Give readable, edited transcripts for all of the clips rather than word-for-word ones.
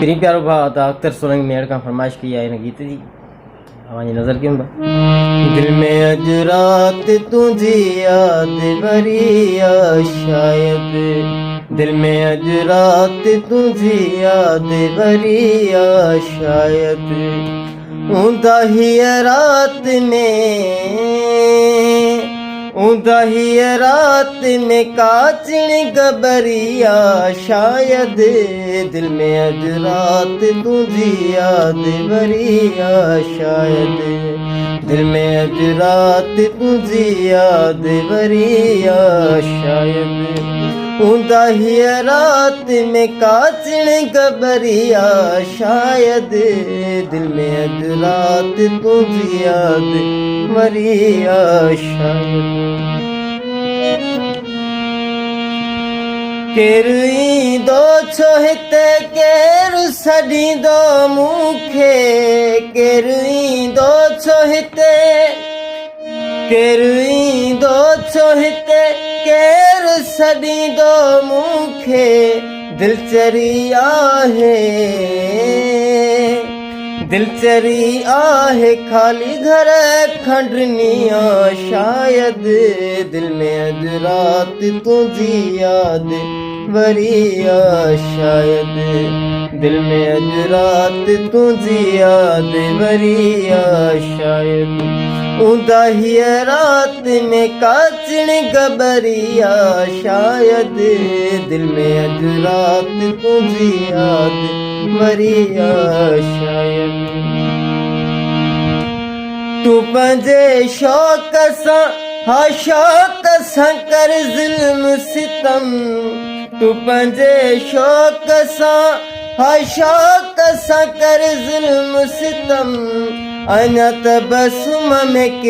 मेरी प्यारो भाव था अख्तर सोलंकी मेड़ का फरमाइश किया है गीत जी हमारी नजर क्यों बा दिल में अज रात तुझी याद वरिया शायद दिल में अज रात तुझी याद वरिया शायद ऊंदा ही रात में काचण गबरिया शायद दिल में अज रात तुझी याद वरिया शायद दिल में अज रात तुझी याद वरिया शायद ऊंदा ही रात में काचण गबरिया शायद दिल में अज रात तुझी याद वरिया शायद केरुई दो छोहते केरु सड़ी दो मुखे केरुई दो छोहते केरु सड़ी दो मुखे दिलचरी आहे खाली घर खंडनिया शायद दिल में अज रात तुझी याद वरिया शायद दिल में अज रात तुझी याद वरिया शायद ऊंदा ही रात में काचण गबरिया शायद दिल में अज रात तुझी याद वरिया शायद तू पंजे शौक सां कर ज़ुल्म सितम तू पंजे शौक सां कर ज़ुल्म सितम अञा तबसुम में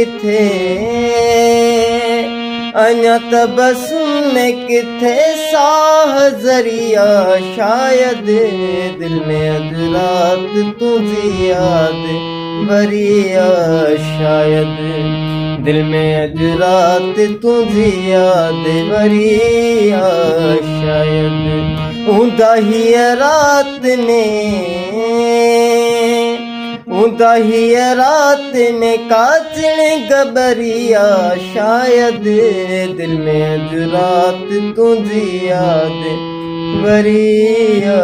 किथे साह ज़रिया शायद दिल में अज रात तुझी याद वरिया शायद दिल में अज रात तुझी याद वरिया शायद ऊंदा ही रात में काचण गबरिया शायद दिल में अज रात तुझी याद वरिया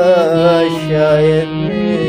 शायद